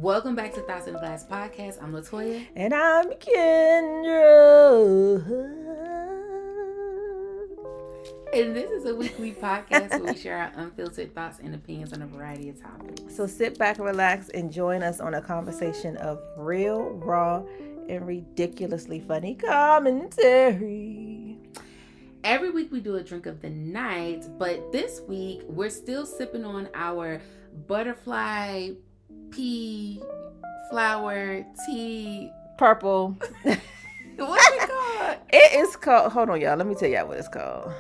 Welcome back to Thoughts in a Glass podcast. I'm Latoya. And I'm Kendra. And this is a weekly podcast where we share our unfiltered thoughts and opinions on a variety of topics. So sit back and relax and join us on a conversation of real, raw, and ridiculously funny commentary. Every week we do a drink of the night, but this week we're still sipping on our butterfly pea flower tea. Purple. What's it called? It is called, hold on, y'all. Let me tell y'all what it's called.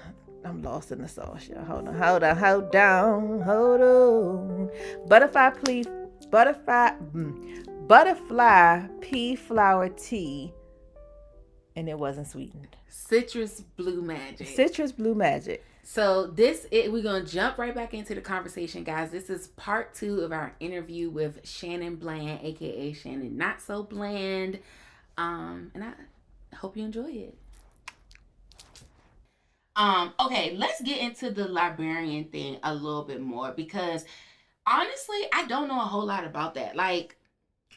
I'm lost in the sauce, y'all. Hold on. Butterfly pea flower tea. And it wasn't sweetened. Citrus Blue Magic. Citrus Blue Magic. So we're going to jump right back into the conversation, guys. This is part 2 of our interview with Shannon Bland, aka Shannon Not So Bland. And I hope you enjoy it. Okay, let's get into the librarian thing a little bit more, because honestly, I don't know a whole lot about that. Like,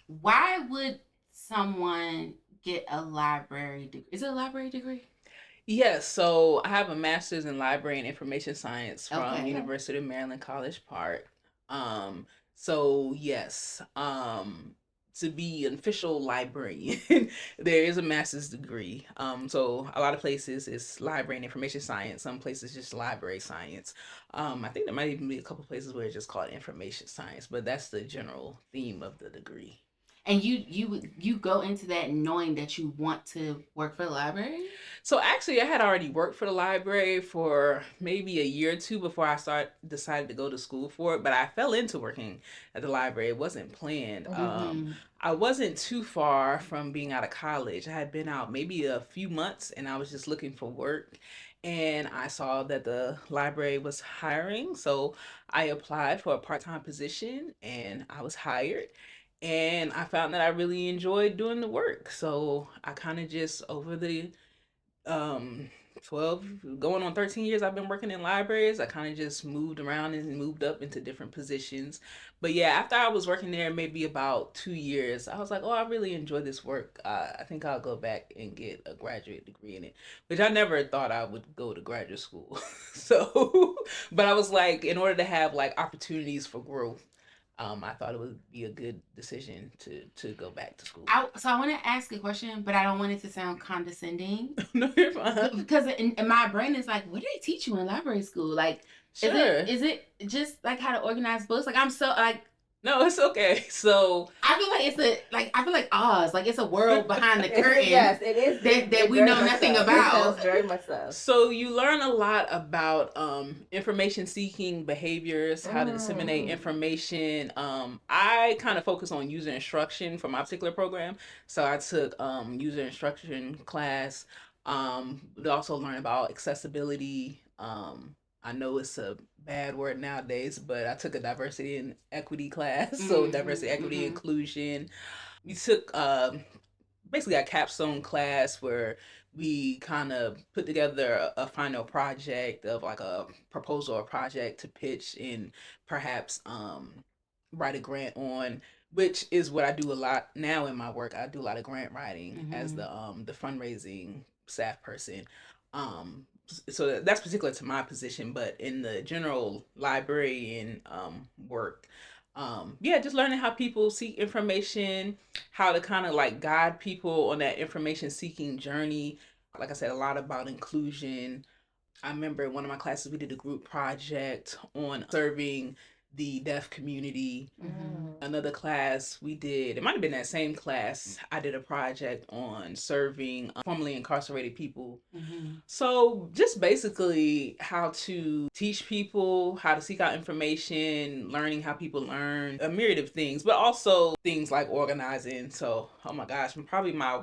why would someone get a library degree? Is it a library degree? Yes, so I have a master's in library and information science from University of Maryland, College Park. So yes, to be an official librarian, there is a master's degree. So a lot of places it's library and information science. Some places just library science. I think there might even be a couple places where it's just called information science, but that's the general theme of the degree. And you go into that knowing that you want to work for the library? So actually, I had already worked for the library for maybe a year or two before I decided to go to school for it. But I fell into working at the library. It wasn't planned. Mm-hmm. I wasn't too far from being out of college. I had been out maybe a few months, and I was just looking for work. And I saw that the library was hiring. So I applied for a part-time position, and I was hired. And I found that I really enjoyed doing the work. So I kind of just, over the 12, going on 13 years I've been working in libraries, I kind of just moved around and moved up into different positions. But yeah, after I was working there maybe about 2 years, I was like, oh, I really enjoy this work. I think I'll go back and get a graduate degree in it, which I never thought I would go to graduate school. So, but I was like, in order to have like opportunities for growth, I thought it would be a good decision to go back to school. So I want to ask a question, but I don't want it to sound condescending. No, you're fine. Because in my brain is like, what do they teach you in library school? Like, sure. Is it just like how to organize books? Like, I'm so like. No, it's okay. So I feel like I feel like Oz, like it's a world behind the curtain. Yes, it is that we know nothing about. Very much so. So you learn a lot about information seeking behaviors, how to disseminate information. I kind of focus on user instruction for my particular program. So I took user instruction class. We also learn about accessibility. I know it's a bad word nowadays, but I took a diversity and equity class. So diversity, equity, inclusion. We took basically a capstone class where we kind of put together a final project of like a proposal or project to pitch and perhaps write a grant on, which is what I do a lot now in my work. I do a lot of grant writing as the fundraising staff person. So that's particular to my position, but in the general librarian work, just learning how people seek information, how to kind of like guide people on that information seeking journey. Like I said, a lot about inclusion. I remember in one of my classes, we did a group project on serving the deaf community. Another class we did, it might have been that same class, I did a project on serving formerly incarcerated people. So just basically how to teach people, how to seek out information, learning how people learn, a myriad of things, but also things like organizing. So, oh my gosh, probably my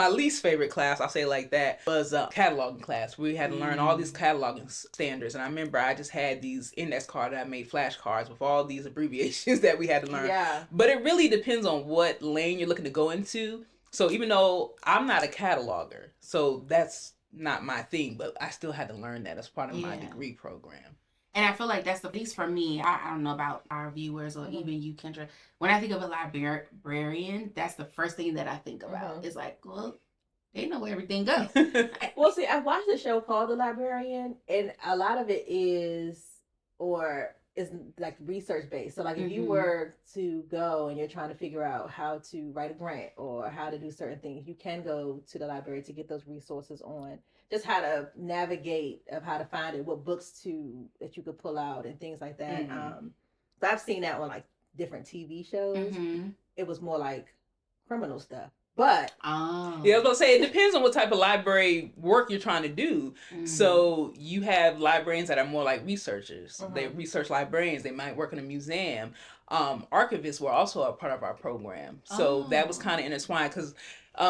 least favorite class, I'll say it like that, was a cataloging class. We had to learn all these cataloging standards. And I remember I just had these index cards that I made flashcards with all these abbreviations that we had to learn. Yeah. But it really depends on what lane you're looking to go into. So even though I'm not a cataloger, so that's not my thing, but I still had to learn that as part of my degree program. And I feel like that's the, at least for me, I don't know about our viewers or even you, Kendra. When I think of a librarian, that's the first thing that I think about. It's like, well, they know where everything goes. Well, see, I watched a show called The Librarian, and a lot of it is like research based. So, like, if you were to go and you're trying to figure out how to write a grant or how to do certain things, you can go to the library to get those resources on just how to navigate, of how to find it, what books that you could pull out and things like that. So I've seen that on like different TV shows. It was more like criminal stuff. But yeah, I was gonna say it depends on what type of library work you're trying to do. So you have librarians that are more like researchers. They research librarians. They might work in a museum. Archivists were also a part of our program, so that was kind of intertwined because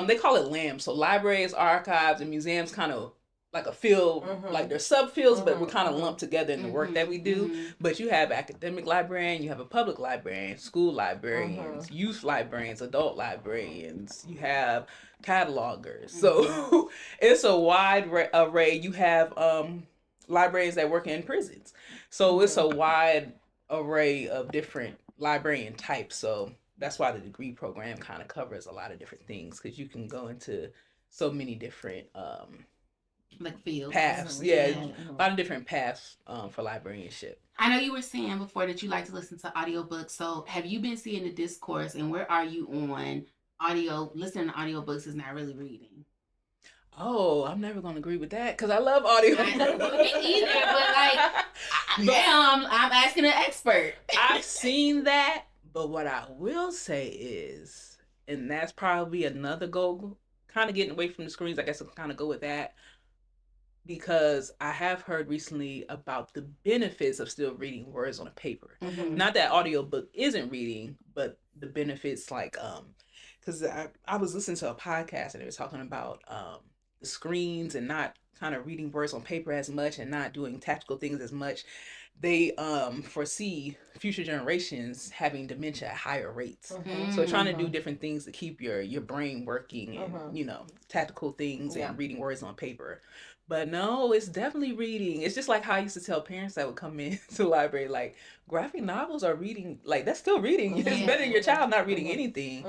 they call it LAM. So libraries, archives, and museums kind of like a field, like they're subfields, but we're kind of lumped together in the work that we do. But you have academic librarian, you have a public librarian, school librarians, youth librarians, adult librarians. You have catalogers. So it's a wide array. You have librarians that work in prisons. So it's a wide array of different librarian types. So that's why the degree program kind of covers a lot of different things, because you can go into so many different like fields, paths. Yeah, a lot of different paths for librarianship. I know you were saying before that you like to listen to audiobooks. So have you been seeing the discourse, and where are you on listening to audiobooks is not really reading? Oh, I'm never gonna agree with that because I love audio. I don't either, but like now I'm asking an expert. I've seen that, but what I will say is, and that's probably another goal, kind of getting away from the screens. I guess I'll kind of go with that, because I have heard recently about the benefits of still reading words on a paper. Not that audiobook isn't reading, but the benefits, like because I was listening to a podcast and they were talking about the screens and not kind of reading words on paper as much and not doing tactical things as much. They foresee future generations having dementia at higher rates. So trying to do different things to keep your brain working and tactical things and reading words on paper. But no, it's definitely reading. It's just like how I used to tell parents that would come into the library, like, graphic novels are reading, like, that's still reading. It's better than your child not reading anything.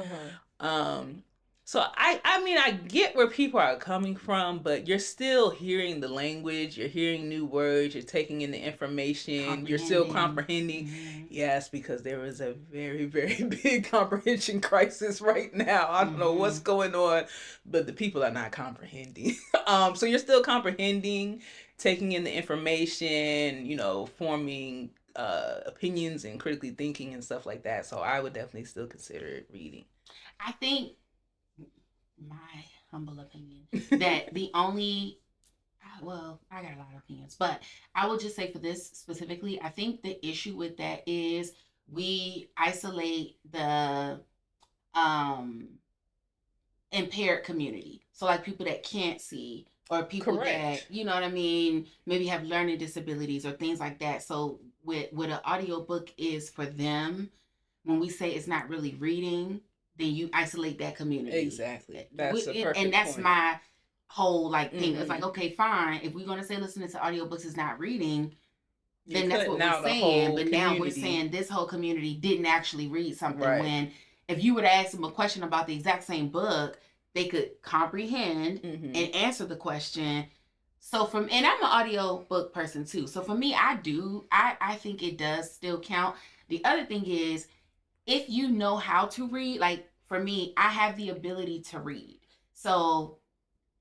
So I mean, I get where people are coming from, but you're still hearing the language, you're hearing new words, you're taking in the information, you're still comprehending. Yes, because there is a very, very big comprehension crisis right now. I don't know what's going on, but the people are not comprehending. So you're still comprehending, taking in the information, forming opinions and critically thinking and stuff like that. So I would definitely still consider it reading. I think, my humble opinion, that the only, well, I got a lot of opinions, but I will just say for this specifically, I think the issue with that is we isolate the impaired community. So like people that can't see, or people that, you know what I mean, maybe have learning disabilities or things like that. So what an audiobook is for them, when we say it's not really reading, then you isolate that community. Exactly. That's a perfect and that's point. my whole thing. It's like, okay, fine. If we're gonna say listening to audiobooks is not reading, then that's what we're saying. But now we're saying this whole community didn't actually read something. When if you were to ask them a question about the exact same book, they could comprehend and answer the question. So and I'm an audiobook person too. So for me, I think it does still count. The other thing is, if you know how to read, like for me, I have the ability to read. So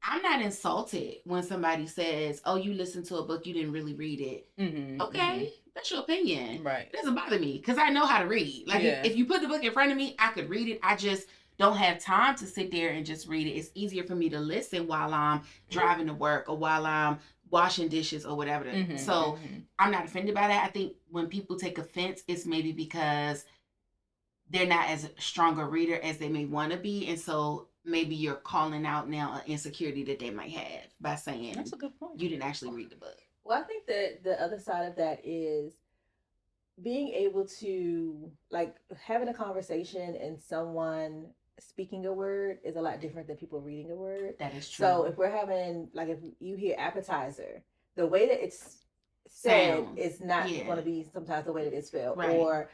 I'm not insulted when somebody says, oh, you listened to a book, you didn't really read it. Okay, that's your opinion. Right. It doesn't bother me because I know how to read. Like if you put the book in front of me, I could read it. I just don't have time to sit there and just read it. It's easier for me to listen while I'm driving to work or while I'm washing dishes or whatever. So I'm not offended by that. I think when people take offense, it's maybe because they're not as strong a reader as they may want to be. And so maybe you're calling out now an insecurity that they might have by saying, that's a good point, you didn't actually read the book. Well, I think that the other side of that is being able to, like, having a conversation and someone speaking a word is a lot different than people reading a word. That is true. So if we're having, like, if you hear appetizer, the way that it's said Sound. is not Yeah. going to be sometimes the way that it's spelled. Right. Or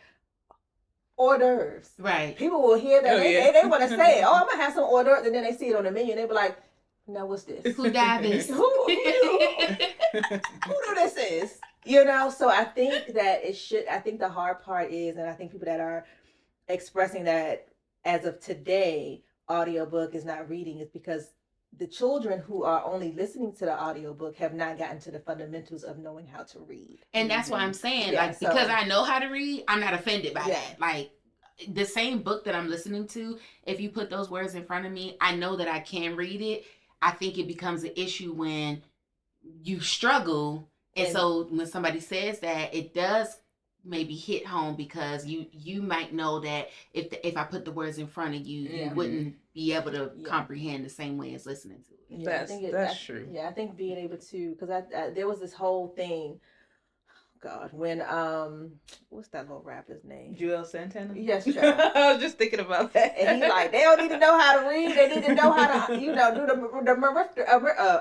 hors d'oeuvres. Right. People will hear that. Oh, they yeah. want to say it. Oh, I'm going to have some hors d'oeuvres. And then they see it on the menu and they be like, now what's this? Who died this? Who this is? You know, so I think that I think the hard part is, and I think people that are expressing that as of today, audiobook is not reading, is because the children who are only listening to the audiobook have not gotten to the fundamentals of knowing how to read. And that's what I'm saying. Yeah, like, because I know how to read, I'm not offended by Yeah. that. Like, the same book that I'm listening to, if you put those words in front of me, I know that I can read it. I think it becomes an issue when you struggle. And so when somebody says that, it does maybe hit home, because you might know that if I put the words in front of you, you wouldn't be able to comprehend the same way as listening to it. Yeah, that's true. Yeah, I think being able to, because I there was this whole thing, God, when what's that little rapper's name? Joel Santana. Yes, child. I was just thinking about that. And he's like, they don't need to know how to read. They need to know how to, do the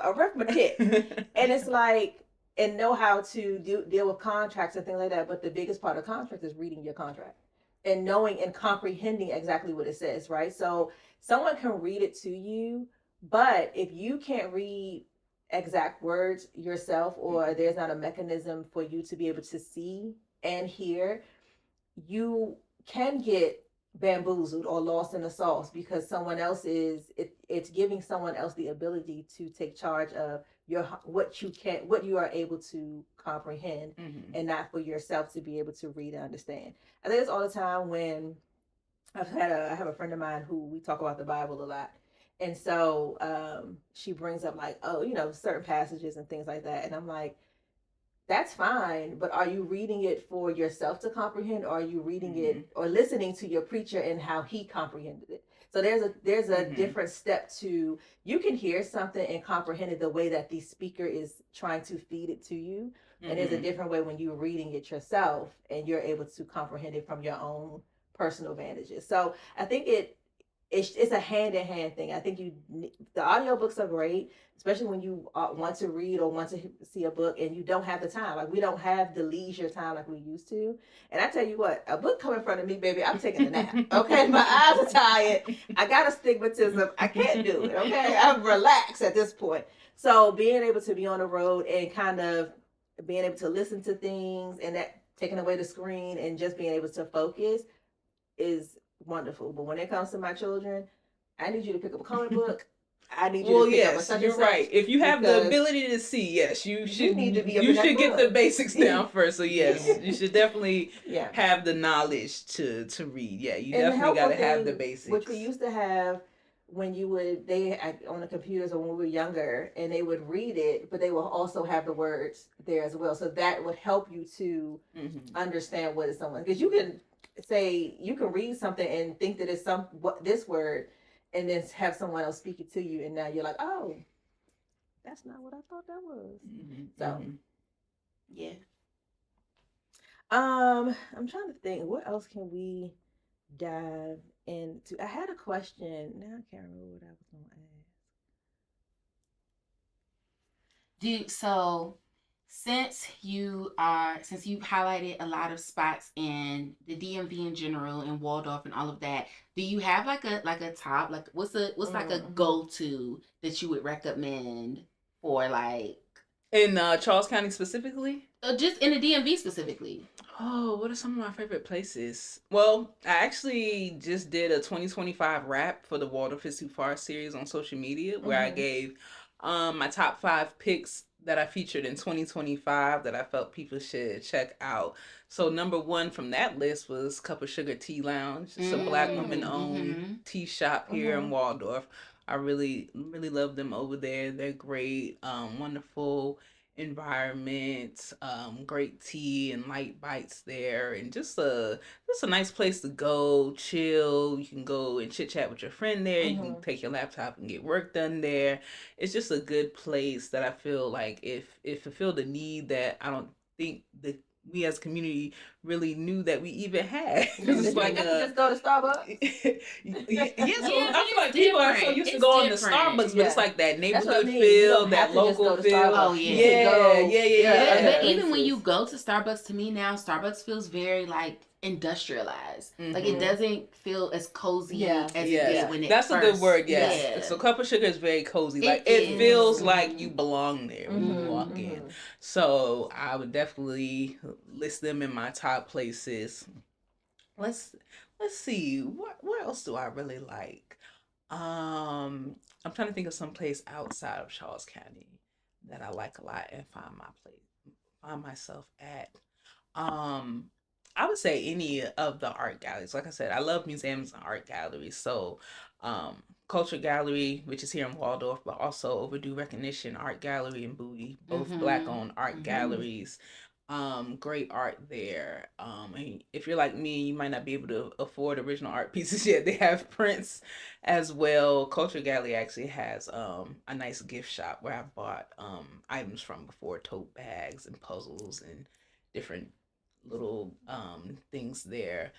arithmetic. And it's like, and know how to deal with contracts and things like that. But the biggest part of contract is reading your contract and knowing and comprehending exactly what it says, right? So someone can read it to you, but if you can't read exact words yourself, or there's not a mechanism for you to be able to see and hear, you can get bamboozled or lost in the sauce, because someone else it's giving someone else the ability to take charge of what you are able to comprehend, and not for yourself to be able to read and understand. I think it's all the time when I have a friend of mine who we talk about the Bible a lot. And so she brings up like, oh, certain passages and things like that. And I'm like, that's fine, but are you reading it for yourself to comprehend, or are you reading it or listening to your preacher and how he comprehended it? So there's a different step to, you can hear something and comprehend it the way that the speaker is trying to feed it to you. And there's a different way when you're reading it yourself and you're able to comprehend it from your own personal vantages. So I think it's a hand-in-hand thing. I think the audiobooks are great, especially when you want to read or want to see a book and you don't have the time. Like, we don't have the leisure time like we used to. And I tell you what, a book come in front of me, baby, I'm taking a nap. Okay, my eyes are tired. I got astigmatism. I can't do it. Okay, I'm relaxed at this point. So being able to be on the road and kind of being able to listen to things, and that taking away the screen and just being able to focus is wonderful. But when it comes to my children, I need you to pick up a comic book. I need you to pick up a such you're and such. right. If you have the ability to see, yes, you should need to be you should get the basics down first. So yes, you should definitely have the knowledge to read. Yeah, you definitely got to have the basics. Which we used to have when on the computers, or when we were younger, and they would read it, but they will also have the words there as well. So that would help you to understand what is someone, because you can read something and think that it's this word, and then have someone else speak it to you, and now you're like, oh, that's not what I thought that was. So yeah. I'm trying to think, what else can we dive into? I had a question. Now I can't remember what I was going to ask. So since you highlighted a lot of spots in the DMV in general and Waldorf and all of that, do you have like a top, like what's like a go-to that you would recommend for, like, in Charles County specifically? Just in the DMV specifically. Oh, what are some of my favorite places? Well, I actually just did a 2025 wrap for the Waldorf is Too Far series on social media, where I gave my top 5 picks that I featured in 2025 that I felt people should check out. So number 1 from that list was Cup of Sugar Tea Lounge. It's a Black woman-owned tea shop here in Waldorf. I really, really love them over there. They're great, wonderful environment, great tea and light bites there, and just a nice place to go chill. You can go and chit chat with your friend there. You can take your laptop and get work done there. It's just a good place that I feel like if fulfill the need that I don't think the we as a community really knew that we even had. It's like just go to Starbucks. Yeah, so Yeah, I feel like people are so different. used to It's going to different. Starbucks, but Yeah. it's like that That's what I neighborhood mean. You feel, don't that have to just local go to feel. Starbucks. Oh, You yeah. can go. Yeah. But other even when places. you go to Starbucks, to me now, Starbucks feels very like industrialized. Like it Mhm. doesn't feel as cozy Yeah. as Yes. it did when it That's a first. good word, yes. Yeah. So Cup of Sugar is very cozy. It Like it is. feels like you belong there when you Mhm, walk in. So I would definitely list them in my top places. Let's see. What else do I really like? I'm trying to think of some place outside of Charles County that I like a lot and find myself at. Um, I would say any of the art galleries. Like I said, I love museums and art galleries. So, Culture Gallery, which is here in Waldorf, but also Overdue Recognition Art Gallery in Bowie, both Black-owned art galleries. Great art there. And if you're like me, you might not be able to afford original art pieces yet. They have prints as well. Culture Gallery actually has a nice gift shop where I bought items from before, tote bags and puzzles and different little things there.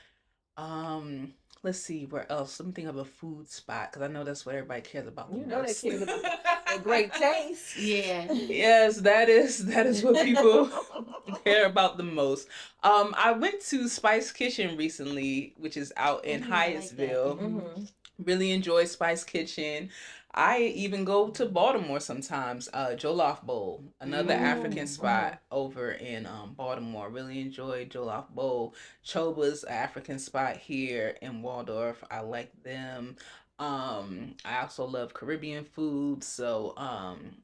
Um, let's see where else. Let me think of a food spot because I know that's what everybody cares about the You know they most. cares about the great taste. Yeah. Yes, that is what people care about the most. I went to Spice Kitchen recently, which is out in Hyattsville. Really enjoy Spice Kitchen. I even go to Baltimore sometimes. Jollof Bowl, another African spot over in Baltimore. Really enjoy Jollof Bowl. Choba's an African spot here in Waldorf. I like them. I also love Caribbean food. So,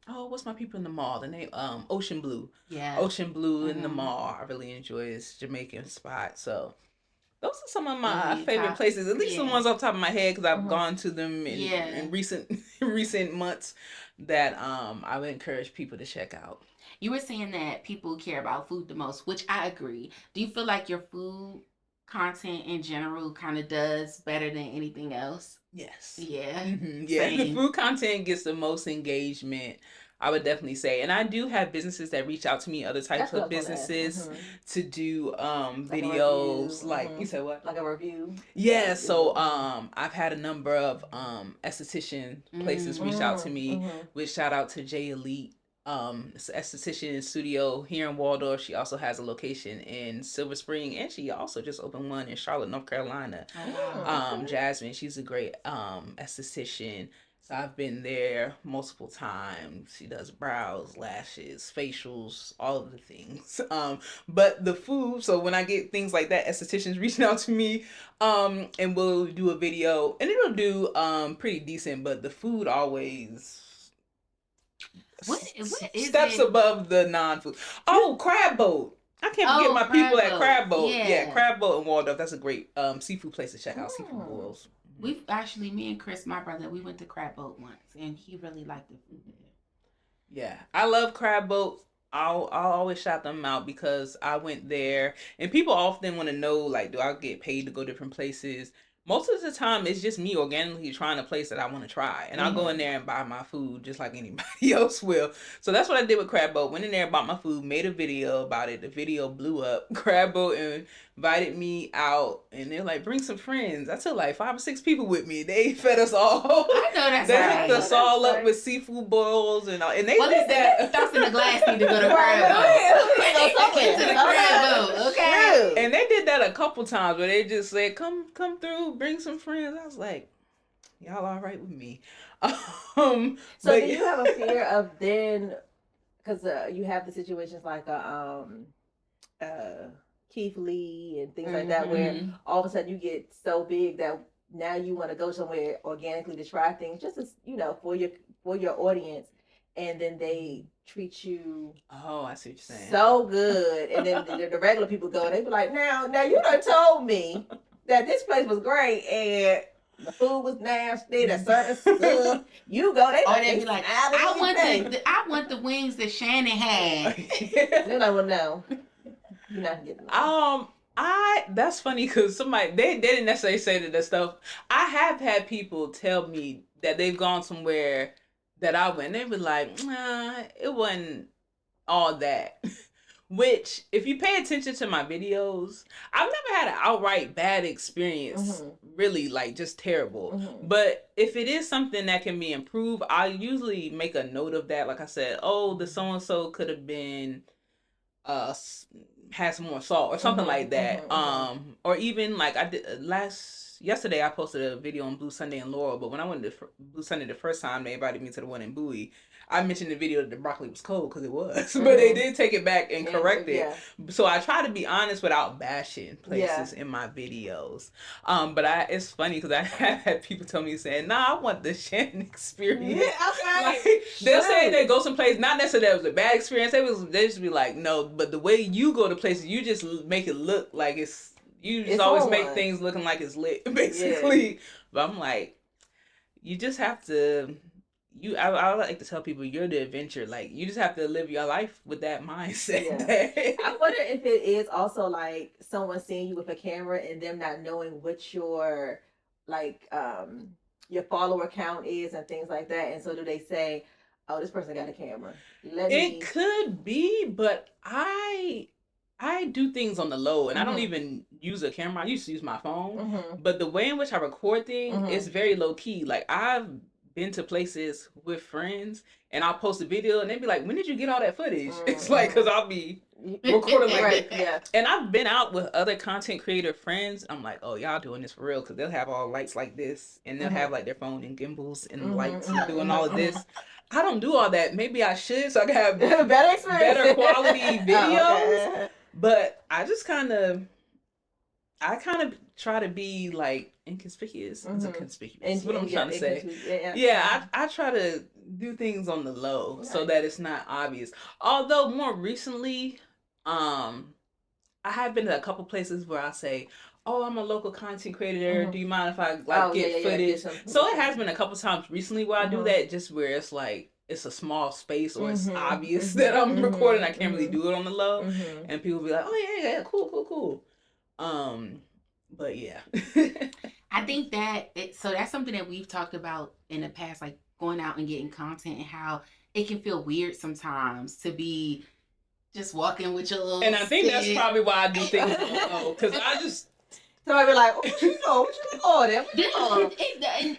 what's my people in the mall? The name, Ocean Blue. Yeah. Ocean Blue in the mall. I really enjoy this Jamaican spot. So, those are some of my favorite places, at least the ones off the top of my head, because I've gone to them in recent months that I would encourage people to check out. You were saying that people care about food the most, which I agree. Do you feel like your food content in general kind of does better than anything else? Yes. Yeah. Yeah. The food content gets the most engagement, I would definitely say. And I do have businesses that reach out to me, other types of businesses to do videos. Like you said what? Like a review. Yeah, so I've had a number of esthetician places reach out to me, which shout out to J Elite. It's an esthetician studio here in Waldorf. She also has a location in Silver Spring, and she also just opened one in Charlotte, North Carolina. Jasmine, she's a great esthetician. So I've been there multiple times. She does brows, lashes, facials, all of the things. But the food, so when I get things like that, estheticians reaching out to me, and we'll do a video, and it'll do pretty decent, but the food always what is steps above the non-food. Oh, Crab Boat. I can't forget my people at Crab Boat. Yeah, Crab Boat in Waldorf. That's a great seafood place to check out. Seafood boils. We've actually, me and Chris, my brother, we went to Crab Boat once, and he really liked the food there. Yeah, I love Crab Boat. I'll always shout them out because I went there, and people often want to know, like, do I get paid to go different places? Most of the time, it's just me organically trying a place that I want to try, and I'll go in there and buy my food just like anybody else will. So that's what I did with Crab Boat. Went in there, bought my food, made a video about it. The video blew up. Crab Boat invited me out, and they're like, bring some friends. I took like 5 or 6 people with me. They fed us all. I know that's they right. hooked us all up with seafood boils and all. And they did that. Thoughts in the glass need to go to Crab Boat. Get to the Crab Boat, okay? And they did that a couple times where they just said, come through, bring some friends. I was like, y'all all right with me. So do you have a fear of then, because you have the situations like Keith Lee and things like that, where all of a sudden you get so big that now you want to go somewhere organically to try things, just as for your audience, and then they treat you I see what you're saying, so good, and then the regular people go and they be like, now you done told me that this place was great and the food was nasty, the service stuff. You go, they be like, I want the wings that Shannon had. They're like, well, no, you're not getting them. That's funny because somebody they didn't necessarily say that stuff. I have had people tell me that they've gone somewhere that I went. They were like, nah, it wasn't all that. Which, if you pay attention to my videos, I've never had an outright bad experience, really, like, just terrible. But if it is something that can be improved, I usually make a note of that. Like I said, oh, the so-and-so could have been, had some more salt or something like that. Or even, like, I did yesterday I posted a video on Blue Sunday and Laurel, but when I went to Blue Sunday the first time, they invited me to the one in Bowie. I mentioned in the video that the broccoli was cold because it was, but they did take it back and correct it. So I try to be honest without bashing places in my videos. But it's funny because I have had people tell me saying, "Nah, I want the Shannon experience." Like, they'll say they go someplace, not necessarily that it was a bad experience. They just be like, "No," but the way you go to places, you just make it look like it's. You just always make things looking like it's lit, basically. Yeah. But I'm like, you just have to. I like to tell people you're the adventure. Like, you just have to live your life with that mindset. Yeah. I wonder if it is also like someone seeing you with a camera and them not knowing what your like your follower count is and things like that. And so do they say, "Oh, this person got a camera"? It could be, but I do things on the low, and I don't even use a camera. I used to use my phone, but the way in which I record things is very low key. Like, I've been to places with friends, and I'll post a video, and they'd be like, "When did you get all that footage?" It's like, because I'll be recording like that. Yeah. And I've been out with other content creator friends. I'm like, "Oh, y'all doing this for real?" Because they'll have all lights like this, and they'll have like their phone and gimbals and lights and doing all of this. I don't do all that. Maybe I should, so I can have better quality videos. But I kind of try to be like inconspicuous. Conspicuous. What I'm trying to say. Yeah, I try to do things on the low so that it's not obvious. Although more recently, I have been to a couple places where I say, "Oh, I'm a local content creator. Do you mind if I get footage?" So it has been a couple times recently where I do that, just where it's like it's a small space or it's obvious that I'm recording. I can't really do it on the low, and people be like, "Oh yeah, cool." But yeah. I think that so that's something that we've talked about in the past, like going out and getting content and how it can feel weird sometimes to be just walking with your little. And I think that's probably why I do things because I just. Somebody be like, "What you know?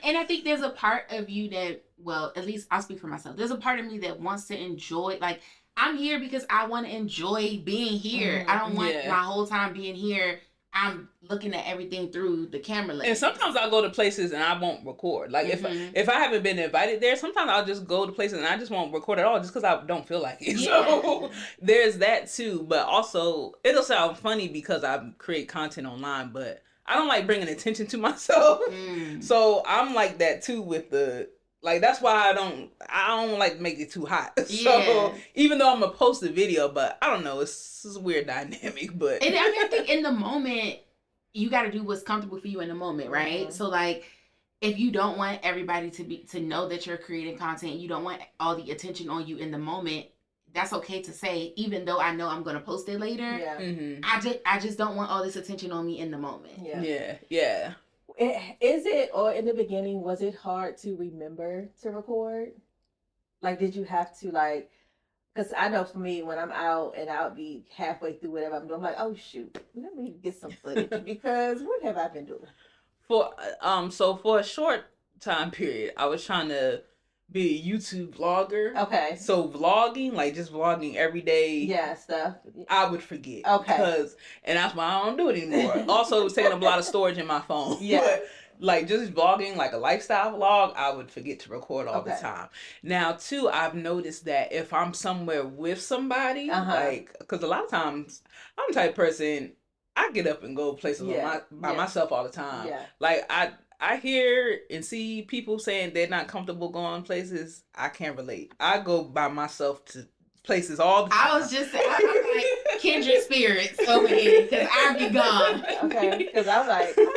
And I think there's a part of you that, well, at least I'll speak for myself. There's a part of me that wants to enjoy, like, I'm here because I want to enjoy being here. I don't want my whole time being here, I'm looking at everything through the camera lens. And sometimes I'll go to places and I won't record. Like, if I haven't been invited there, sometimes I'll just go to places and I just won't record at all just because I don't feel like it. Yeah. So there's that too. But also, it'll sound funny because I create content online, but I don't like bringing attention to myself. So I'm like that too with the... Like, that's why I don't like make it too hot. Yeah. So even though I'm gonna post a video, but I don't know, it's a weird dynamic. But and I think in the moment, you got to do what's comfortable for you in the moment, right? So like, if you don't want everybody to know that you're creating content, you don't want all the attention on you in the moment, that's okay to say. Even though I know I'm gonna post it later, I just don't want all this attention on me in the moment. Yeah. Is it, or in the beginning, was it hard to remember to record? Like, did you have to, like, because I know for me, when I'm out and I'll be halfway through whatever I'm doing, I'm like, "Oh shoot, let me get some footage," because what have I been doing? So for a short time period, I was trying to be a YouTube vlogger. Okay. So vlogging, like just vlogging every day. Yeah, stuff. I would forget. Okay. And that's why I don't do it anymore. Also, it was taking up a lot of storage in my phone. Yeah. But like just vlogging, like a lifestyle vlog, I would forget to record all the time. Now, too, I've noticed that if I'm somewhere with somebody, like, because a lot of times I'm the type of person, I get up and go places by myself all the time. Yeah. Like, I hear and see people saying they're not comfortable going places. I can't relate. I go by myself to places all the time. I was just saying, I'm like kindred spirits over here because I'll be gone. Okay, because I'm like, who's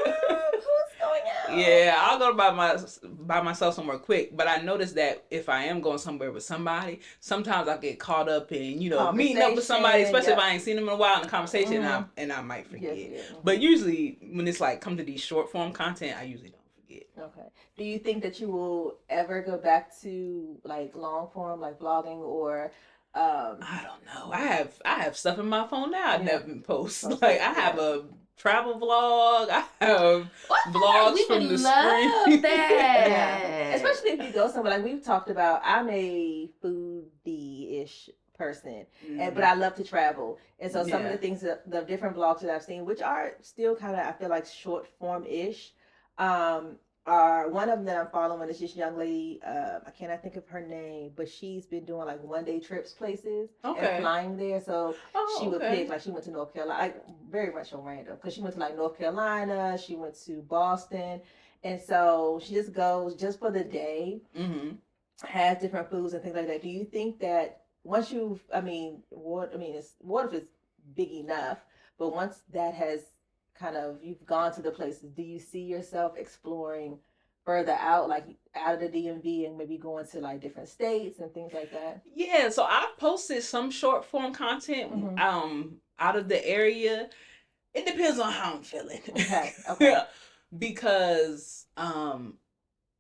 going out? Yeah, I'll go by myself somewhere quick. But I noticed that if I am going somewhere with somebody, sometimes I get caught up in, meeting up with somebody, especially if I ain't seen them in a while in a conversation, and I might forget. But usually when it's like come to these short form content, I usually don't forget. Okay. Do you think that you will ever go back to like long form, like vlogging, or I don't know. I have stuff in my phone now I never been post. Okay, Like I have a travel vlog. I have vlogs we from would the love spring. that. Yeah, especially if you go somewhere like we've talked about. I'm a foodie-ish person, but I love to travel, and so some of the things the different vlogs that I've seen, which are still kind of I feel like short form-ish, um, are one of them that I'm following is this young lady. I cannot think of her name, but she's been doing like 1 day trips places and flying there. So she would pick like she went to North Carolina, like very much on random because she went to like North Carolina, she went to Boston, and so she just goes just for the day, has different foods and things like that. Do you think that once you've, water is big enough, but once that has kind of you've gone to the places, do you see yourself exploring further out, like out of the DMV and maybe going to like different states and things like that? Yeah, so I've posted some short form content out of the area. It depends on how I'm feeling. Okay. Because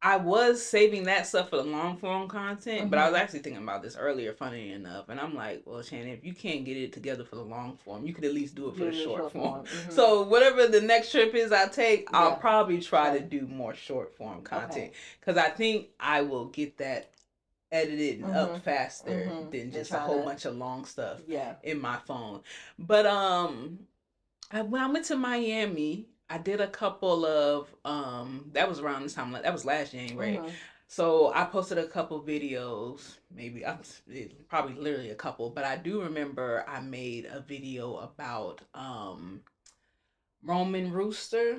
I was saving that stuff for the long form content, but I was actually thinking about this earlier, funny enough, and I'm like, well, Shannon, if you can't get it together for the long form, you could at least do it for the short form. So whatever the next trip is I take, I'll probably try to do more short form content because I think I will get that edited and up faster than just a whole bunch of long stuff in my phone. But when I went to Miami, I did a couple of that was around this time, like that was last January. So I posted a couple videos, maybe probably literally a couple, but I do remember I made a video about Roman Rooster.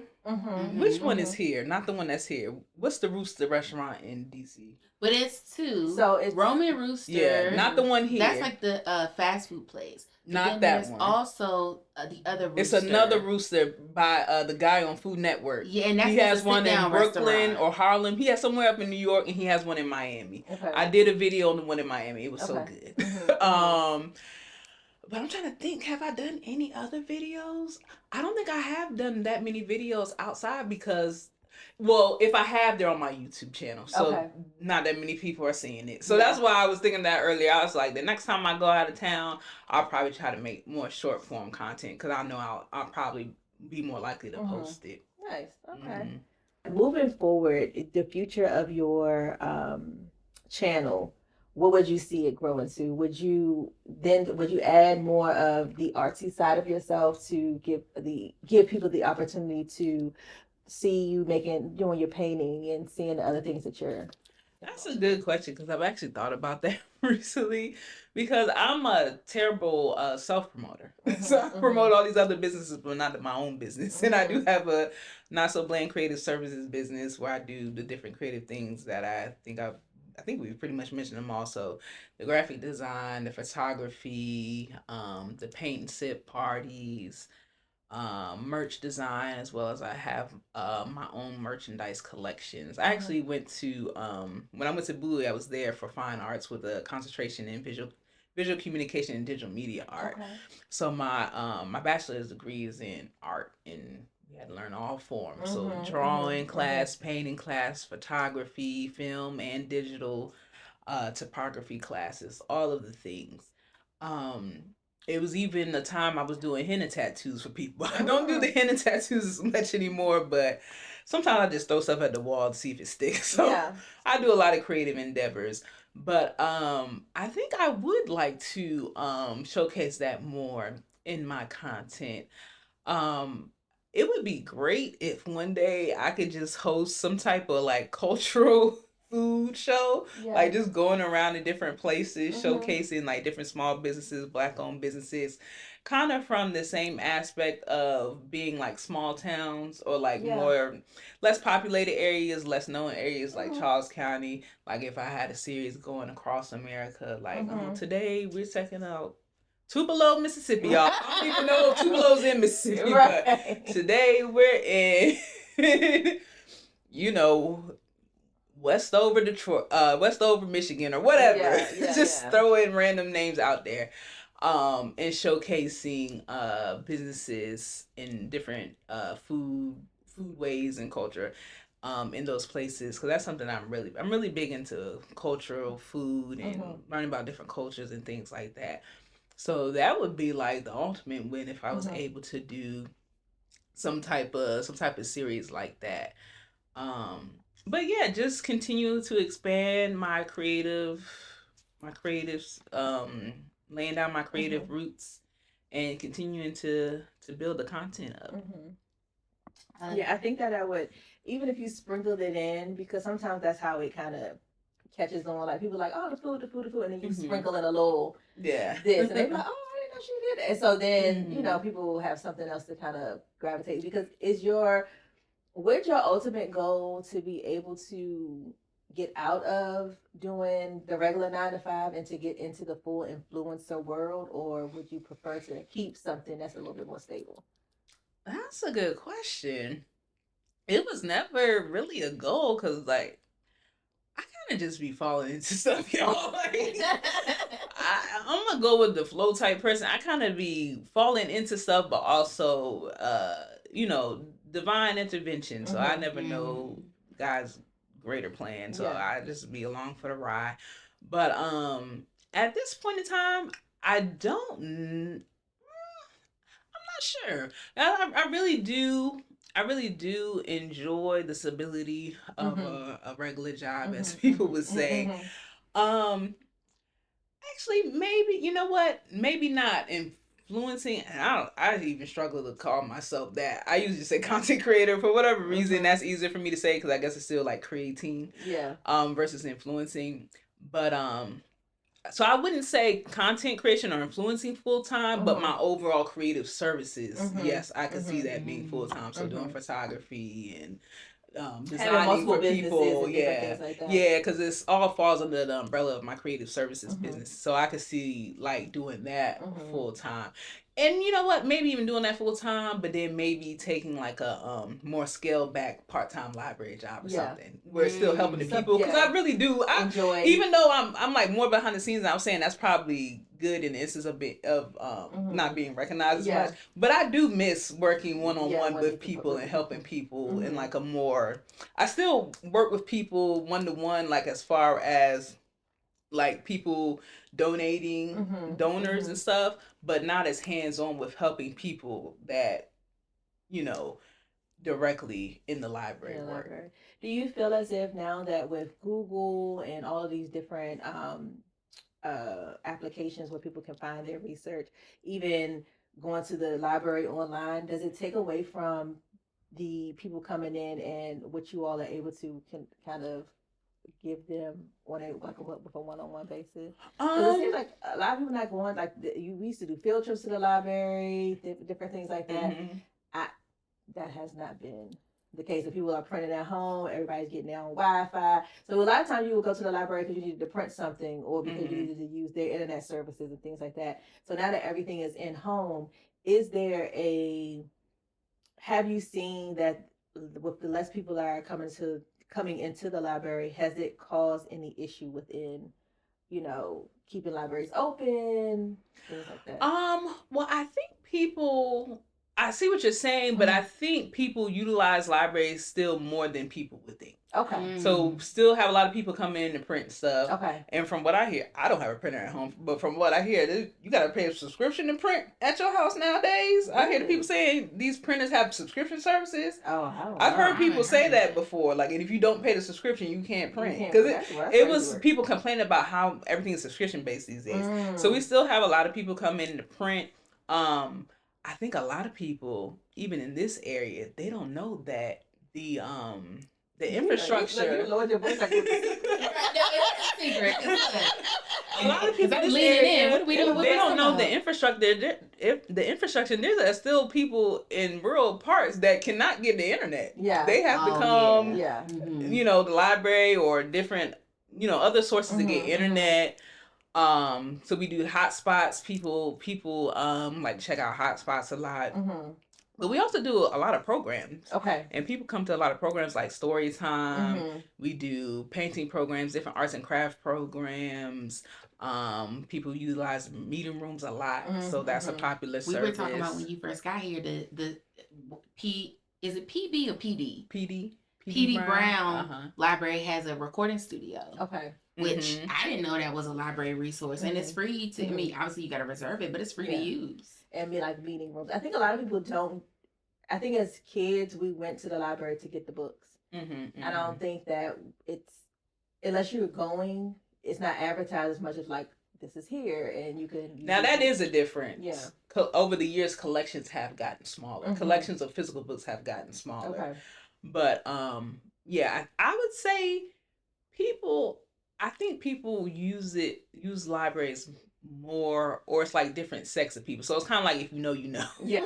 Which one is here? Not the one that's here. What's the Rooster restaurant in DC? But it's two. So it's Roman Rooster. Yeah, not the one here. That's like the fast food place. Not that one. Also the other Rooster. It's another Rooster by the guy on Food Network. Yeah, and he has one in Brooklyn restaurant. or Harlem. He has somewhere up in New York, and he has one in Miami. Okay. I did a video on the one in Miami. It was so good. But I'm trying to think, have I done any other videos? I don't think I have done that many videos outside because, well, if I have, they're on my YouTube channel. So not that many people are seeing it. So that's why I was thinking that earlier. I was like, the next time I go out of town, I'll probably try to make more short form content because I know I'll probably be more likely to post it. Nice. Okay. Moving forward, the future of your channel, what would you see it growing to? Would you add more of the artsy side of yourself to give people the opportunity to see you doing your painting and seeing the other things that you're? That's a good question because I've actually thought about that recently because I'm a terrible self-promoter. So I promote all these other businesses, but not my own business. And I do have a Not So Bland creative services business where I do the different creative things that I think we've pretty much mentioned them also. The graphic design, the photography, the paint and sip parties, merch design, as well as I have my own merchandise collections. I actually went to when I went to Bowie, I was there for fine arts with a concentration in visual communication and digital media art. So my bachelor's degree is in art, and we had to learn all forms. So drawing class, painting class, photography, film and digital topography classes, all of the things. It was even the time I was doing henna tattoos for people. I don't do the henna tattoos as much anymore, but sometimes I just throw stuff at the wall to see if it sticks. So I do a lot of creative endeavors. But I think I would like to showcase that more in my content. It would be great if one day I could just host some type of like cultural food show, like just going around to different places, showcasing like different small businesses, Black owned businesses, kind of from the same aspect of being like small towns or like more less populated areas, less known areas like Charles County. Like if I had a series going across America, like today we're checking out Tupelo, Mississippi, y'all. I don't even know if Tupelo's in Mississippi, but today we're in Westover, Detroit, Westover, Michigan, or whatever. Just throwing random names out there, and showcasing businesses in different food ways and culture. in those places, because that's something I'm really big into cultural food and learning about different cultures and things like that. So that would be like the ultimate win if I was able to do some type of series like that. But yeah, just continue to expand my creative laying down my creative roots and continuing to build the content up. Yeah, I think that I would, even if you sprinkled it in, because sometimes that's how it kind of catches on. Like people are like, oh, the food, and then you sprinkle in a little this, and they be like, oh, I didn't know she did it. And so then people will have something else to kind of gravitate, because where's your ultimate goal to be able to get out of doing the regular 9 to 5 and to get into the full influencer world, or would you prefer to keep something that's a little bit more stable? That's a good question. It was never really a goal, because like I kind of just be falling into stuff, y'all. Like, I'm gonna go with the flow type person. I kind of be falling into stuff, but also, divine intervention. So I never know God's greater plan. So I just be along for the ride. But at this point in time, I don't. I'm not sure. I really do. I really do enjoy the stability of a regular job, as people would say. Actually, maybe, you know what? Maybe not influencing. I even struggle to call myself that. I usually say content creator for whatever reason. That's easier for me to say because I guess it's still like creating. Yeah. Versus influencing, but so I wouldn't say content creation or influencing full time, but my overall creative services, yes, I could see that being full time. So doing photography and designing for people, yeah, because it's all falls under the umbrella of my creative services business. So I could see like doing that full time. And you know what? Maybe even doing that full time, but then maybe taking like a more scaled back part time library job or something, where it's still helping the people. Because I really do enjoy. Even though I'm like more behind the scenes, I'm saying that's probably good in the instance of not being recognized as much. But I do miss working one on one with people and helping people in like a more. I still work with people one to one, like as far as like people donating, donors and stuff, but not as hands-on with helping people that, directly in the library work. Do you feel as if now that with Google and all of these different applications where people can find their research, even going to the library online, does it take away from the people coming in and what you all are able to kind of give them on with a one-on-one basis? Because it seems like a lot of people not going, like we used to do field trips to the library, different things like that. That has not been the case. If people are printing at home, everybody's getting their own Wi-Fi. So a lot of times you will go to the library because you needed to print something or because you needed to use their internet services and things like that. So now that everything is in home, have you seen that with the less people that are coming into the library, has it caused any issue within, keeping libraries open, things like that? Well, I see what you're saying, but I think people utilize libraries still more than people would think. Okay. So still have a lot of people come in to print stuff. Okay. And from what I hear, I don't have a printer at home, but from what I hear, you got to pay a subscription to print at your house nowadays. I hear the people saying these printers have subscription services. Oh, I've heard people say that before. Like, and if you don't pay the subscription, you can't print. Because it was people complaining about how everything is subscription based these days. So we still have a lot of people come in to print. I think a lot of people, even in this area, they don't know that the infrastructure. You lowered your voice like it's a secret. A lot of people leaning in. What are we doing? They don't know the infrastructure. The infrastructure. There are still people in rural parts that cannot get the internet. Yeah, they have to come. Yeah. The library or different, other sources to get internet. So we do hotspots. People like check out hotspots a lot. But we also do a lot of programs. Okay. And people come to a lot of programs like story time. We do painting programs, different arts and craft programs. People utilize meeting rooms a lot. So that's a popular service. We were talking about when you first got here, is it PB or PD? PD. P.D. Brown Library has a recording studio. Okay. Which I didn't know that was a library resource, and it's free to me. Obviously, you got to reserve it, but it's free to use. And be like meeting rooms. I think a lot of people don't. I think as kids we went to the library to get the books. I don't think that it's unless you're going, it's not advertised as much as like this is here and you can. Now that is a difference. Yeah. Over the years, collections have gotten smaller. Collections of physical books have gotten smaller. Okay. But yeah, I would say I think people use libraries more, or it's like different sects of people. So it's kind of like if you know, you know. Yeah.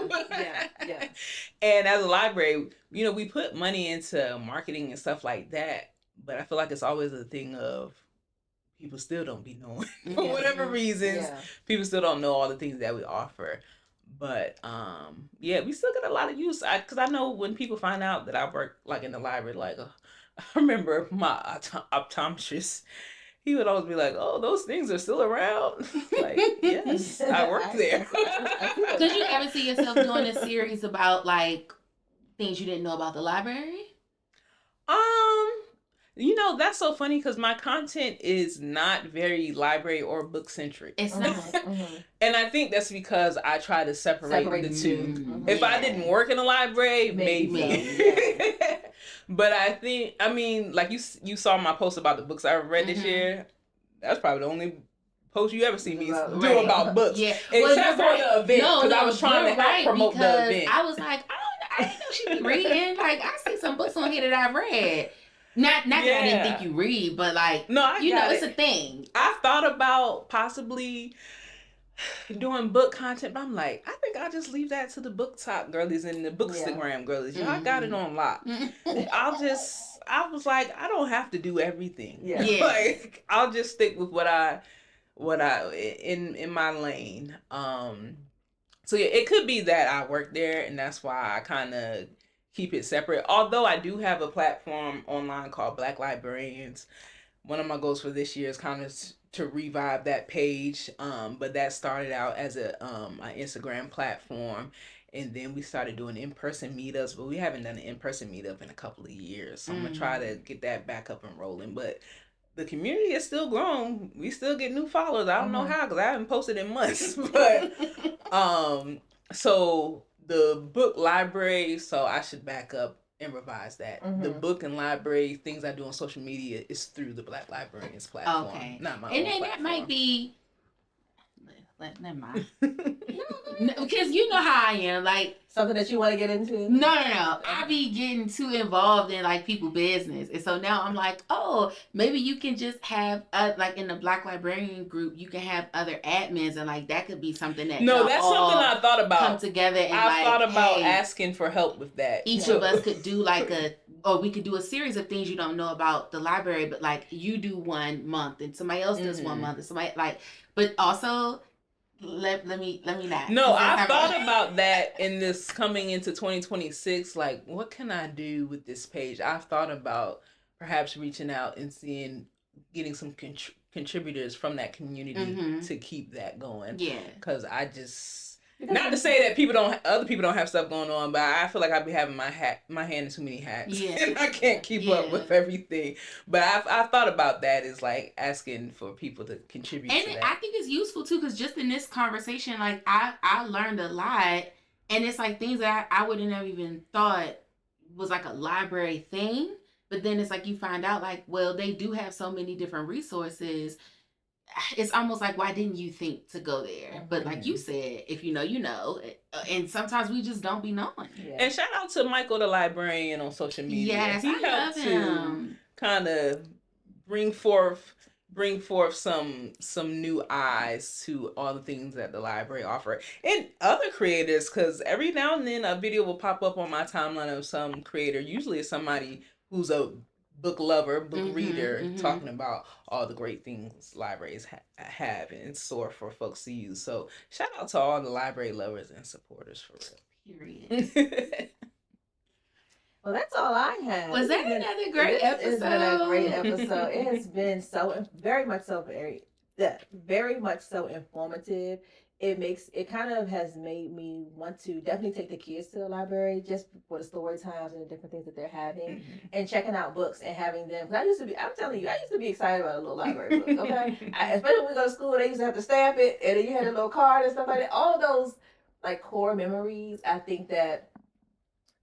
And as a library, we put money into marketing and stuff like that. But I feel like it's always a thing of people still don't be knowing for whatever reasons. Yeah. People still don't know all the things that we offer. But yeah, we still get a lot of use. Because I know when people find out that I work like in the library, like I remember my optometrist. He would always be like, "Oh, those things are still around." Like, yes, I work there. Did you ever see yourself doing a series about like things you didn't know about the library? That's so funny because my content is not very library or book centric. It's not. And I think that's because I try to separate the two. If I didn't work in a library, maybe. But I mean, like you saw my post about the books I read this year. That's probably the only post you ever see me do about books. Yeah. Except for the event, because I was trying to help promote the event. I was like, I didn't know she be reading. Like, I see some books on here that I've read. Not that I didn't think you read, but like, no, it's a thing. I thought about possibly doing book content, but I'm like, I think I'll just leave that to the book talk girlies and the bookstagram girlies. Y'all got it on lock. I was like, I don't have to do everything. Yeah. Like, I'll just stick with what I in my lane. So yeah, it could be that I work there and that's why I kind of keep it separate. Although I do have a platform online called Black Librarians. One of my goals for this year is kind of to revive that page. But that started out as an Instagram platform. And then we started doing in-person meetups, but we haven't done an in-person meetup in a couple of years. So I'm going to try to get that back up and rolling. But the community is still growing. We still get new followers. I don't know how, because I haven't posted in months. But so the book library, so I should back up and revise that. The book and library things I do on social media is through the Black Librarians platform. Okay. Not my own platform. That might be... Never mind. Because you know how I am. Like, something that you want to get into? No. I be getting too involved in like people business. And so now I'm like, oh, maybe you can just have like in the Black Librarian group, you can have other admins and like that could be something that that's something I thought about. Come together and I thought about asking for help with that. Each of us could do like we could do a series of things you don't know about the library, but like you do 1 month and somebody else does 1 month and somebody but also let me not. No, I thought about that in this coming into 2026. Like, what can I do with this page? I've thought about perhaps reaching out and getting some contributors from that community to keep that going. Yeah, because I just. Not to say that other people don't have stuff going on, but I feel like I'd be having my hand in too many hats. Yeah. And I can't keep up with everything. But I've thought about that as like asking for people to contribute to that. I think it's useful too, because just in this conversation, like I learned a lot, and it's like things that I wouldn't have even thought was like a library thing. But then it's like you find out like, well, they do have so many different resources. It's almost like, why didn't you think to go there? But like you said, if you know, you know. And sometimes we just don't be knowing. Yeah. And shout out to Michael the Librarian on social media. Yes, he helped to kind of bring forth some new eyes to all the things that the library offer. And other creators, because every now and then a video will pop up on my timeline of some creator. Usually it's somebody who's a book lover, book reader, talking about all the great things libraries have in store for folks to use. So shout out to all the library lovers and supporters for real. Period. Well, that's all I have. Was that another great episode? It's been a great episode. It has been very much so informative. it kind of has made me want to definitely take the kids to the library just for the story times and the different things that they're having and checking out books and having them. Because I'm telling you, I used to be excited about a little library book, okay? Especially when we go to school, they used to have to stamp it and then you had a little card and stuff like that. All of those like core memories, I think that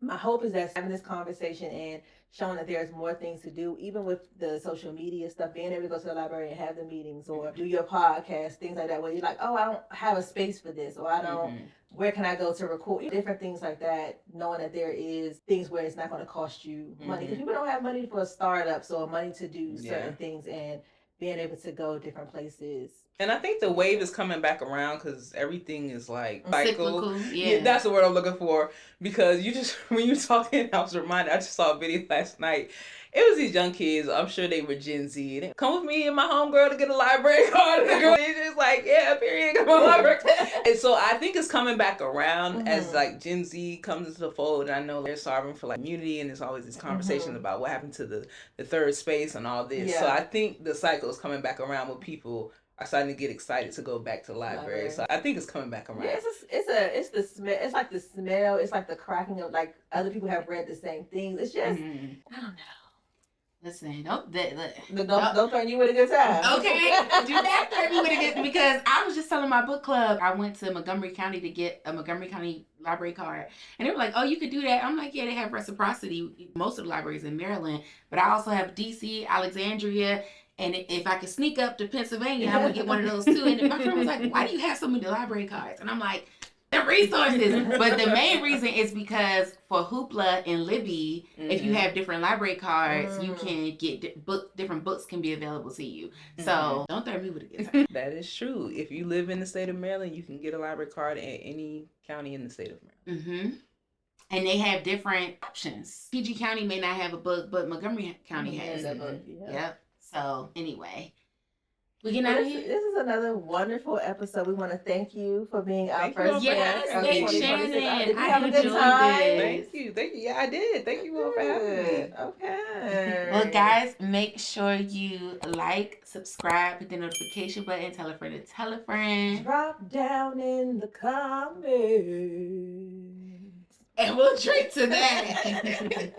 my hope is that having this conversation and showing that there's more things to do, even with the social media stuff, being able to go to the library and have the meetings or do your podcast, things like that, where you're like, oh, I don't have a space for this, or I don't, where can I go to record, different things like that, knowing that there is things where it's not going to cost you money, because people don't have money for startups or money to do certain things, and being able to go different places. And I think the wave is coming back around because everything is like cycle. Yeah, that's the word I'm looking for. Because you just, when you're talking, I was reminded, I just saw a video last night. It was these young kids, I'm sure they were Gen Z. They come with me and my homegirl to get a library card. And the girl is just like, yeah, period, come on, library. And so I think it's coming back around as like Gen Z comes into the fold. And I know they're starving for like community, and there's always these conversations about what happened to the third space and all this. So I think the cycle is coming back around with people are starting to get excited to go back to the library. So I think it's coming back around. Yeah, it's the smell. It's like the smell. It's like the cracking of like other people have read the same things. It's just I don't know. Listen, don't threaten you with a good time. Okay, do not threaten me with a good, because I was just telling my book club I went to Montgomery County to get a Montgomery County library card, and they were like, "Oh, you could do that." I'm like, "Yeah, they have reciprocity. Most of the libraries in Maryland, but I also have DC, Alexandria." And if I could sneak up to Pennsylvania, I would get one of those too. And my friend was like, "Why do you have so many library cards?" And I'm like, "The resources." But the main reason is because for Hoopla and Libby, if you have different library cards, you can get different books can be available to you. So don't threaten me with a good time. That is true. If you live in the state of Maryland, you can get a library card in any county in the state of Maryland. And they have different options. PG County may not have a book, but Montgomery County has a book. Yep. So anyway, we get out of here. This is another wonderful episode. We want to thank you for being our first guest. Yes, thanks, Shannon. Did you have a good time? Thank you. Yeah, I did. Thank you all for having me. Okay. Well, guys, make sure you like, subscribe, hit the notification button, tell a friend to tell a friend. Drop down in the comments. And we'll drink to that.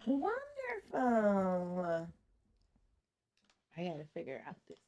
Wonderful. I gotta figure out this.